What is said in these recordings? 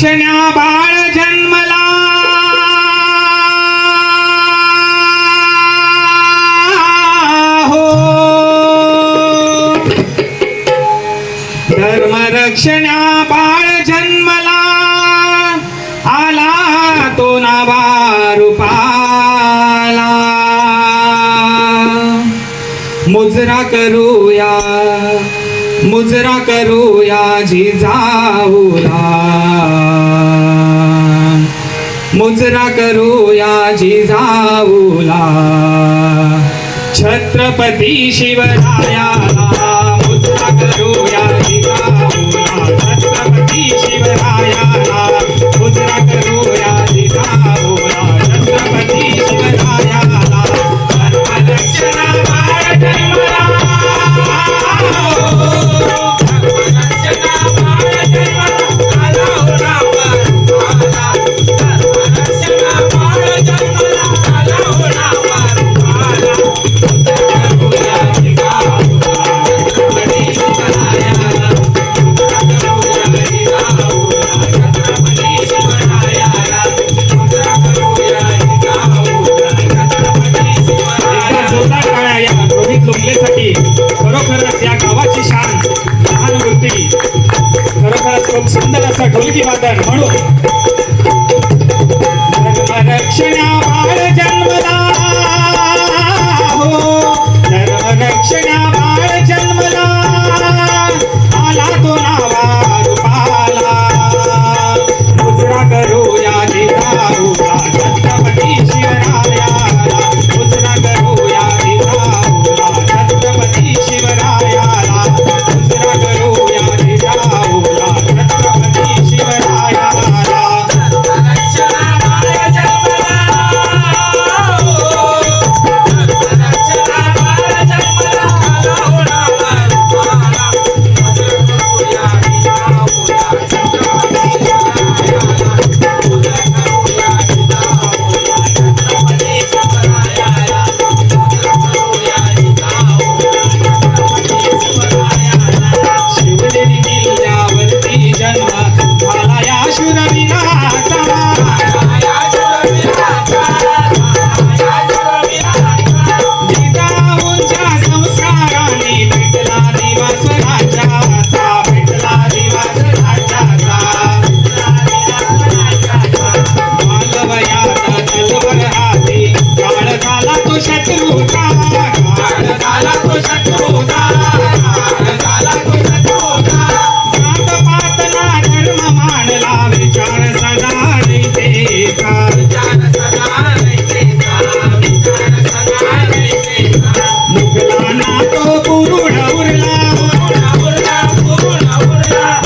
धर्मरक्षण्या बाळ जन्मला हो, धर्मरक्षण्या बाळ जन्मला आला तो नावा रूपाला मुजरा करूया मुजरा करूया जिजाऊला मुजरा करूया जिजाऊला छत्रपती शिवरायाला मुजरा करूया जिजाऊला छत्रपती शिवरायाला मुजरा करूया जिजाऊला छत्रपती शिवरायाला धर्मरक्षणा बाळ जन्मला खरोखरच या गावाची शान लहान मूर्ती खरोखरच खूप सुंदर असं ढोलकी वादन म्हणून धर्मरक्षण्या बाळ जन्मला हो, धर्मरक्षण्या बाळ जन्मला आला तो नावा रूपाला मुजरा करूया जिजाऊला छत्रपती शिवरायाला मुजरा करूया जिजाऊला छत्रपती शिवरायाला मुजरा करूया जिजाऊला छत्रपती शिवरायाला धर्मरक्षणा बाळ जन्मला हो, धर्मरक्षणा बाळ जन्मला आला हो नावा रूपाला मुजरा करूया जिजाऊला छत्रपती शिवरायाला मुजरा करूया जिजाऊला छत्रपती शिवरायाला मुजरा करूया जिजाऊला शिवलेली किल्ल्यावरती जन्म झाला या शूरवीराचा जिजाऊंच्या संस्काराने भेटला निवास राज्याचा भेटला निवास राज्याचा बालवयात तलवार हाती काळ झाला तो शत्रूचा काळ झाला तो शत्रूचा काळ झाला तो शत्रूचा जात पातना धर्म मांडला विचार सदा नैतिका विचार सदा नैतिका विचार सदा नैतिका मुघलांना तो पुरुष उरला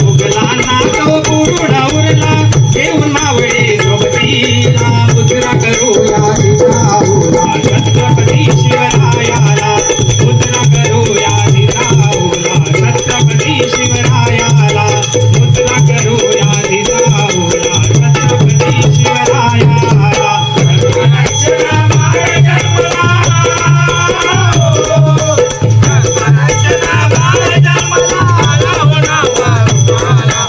मुघलांना तो पुरुष उरला घेऊन मावळे सोबतीला मुजरा करूया जिजाऊला छत्रपती शिवरायाला मुजरा करूया जिजाऊला छत्रपती शिवरायाला मुजरा करूया जिजाऊला छत्रपती शिवरायाला धर्मरक्षणा बाळ जन्मला हो, धर्मरक्षणा बाळ जन्मला आला हो नावा रूपाला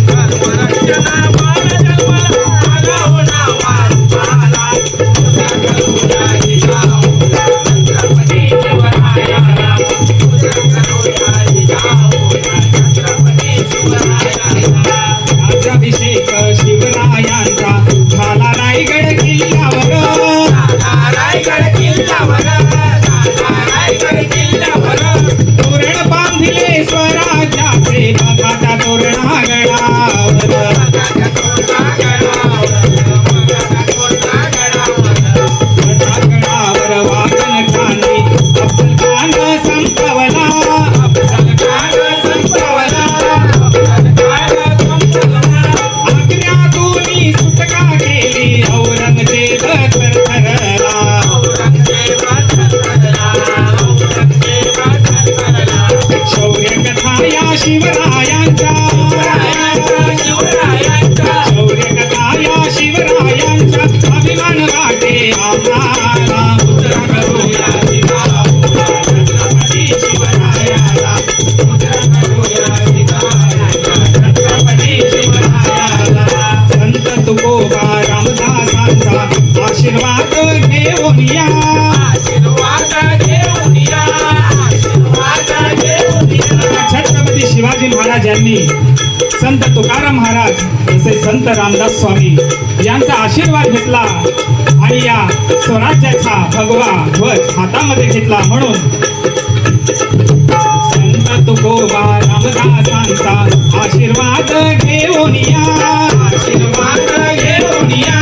धर्मरक्षणा बाळ जन्मला आला हो नावा रूपाला मुजरा करूया जिजाऊला छत्रपती शिवरायाला मुजरा करूया जिजाऊला छत्रपती शिवरायाला राज्याभिषेक शिवरायांचा झाला रायगड किल्ल्यावर रायगड किल्ल्यावर रायगड किल्ल्यावर तोरण बांधले स्वराज्याचे बघाच्या तोरणागडावर गडावर वादन खानी अफजल खान संपवला अफजल खान संपवला अफजल खान संपवला आग्र्यातून सुटका केली औरंगजेब थरथरला औरंगजेब थरथरला औरंगजेब थरथरला शौर्य कथा या शिवरायांच्या शौर्य कथा या शिवरायांच्या अभिमान वाटे आम्हाला मुजरा करूया जिजाऊला छत्रपती शिवरायाला मुजरा करूया जिजाऊला छत्रपती शिवरायाला संत तुकाराम महाराज तसे संत रामदास स्वामी यांचा आशीर्वाद घेतला आणि या स्वराज्याचा भगवा ध्वज हातामध्ये घेतला. म्हणून संत तुकोबा रामदासांचा आशीर्वाद घेऊन या, आशीर्वाद घेऊन या,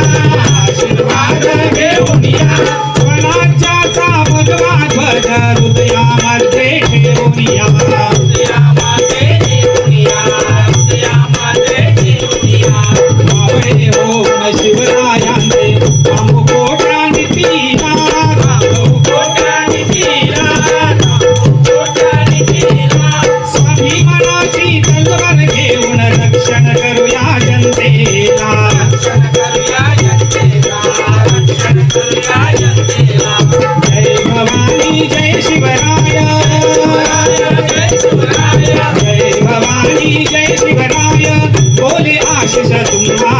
आशीर्वाद घेऊन या. स्वराज्याचा भगवा ध्वज हृदयामध्ये ठेवून या, हृदयामध्ये ठेवून या, हृदयामध्ये ठेवून या. मावळे होऊन शिवरायांचे थांबू कोट्याने तीरा, थांबू कोट्याने तीरा, थांबू कोट्याने तीरा. स्वाभिमानाची तलवार घेऊन रक्षण करूया जनतेला, रक्षण करूया जनतेला, रक्षण करूया जनतेला. जय भवानी जय शिवराय, जय शिवराय, जय भवानी जय शिवराय. बोले आशीष तुम्हाला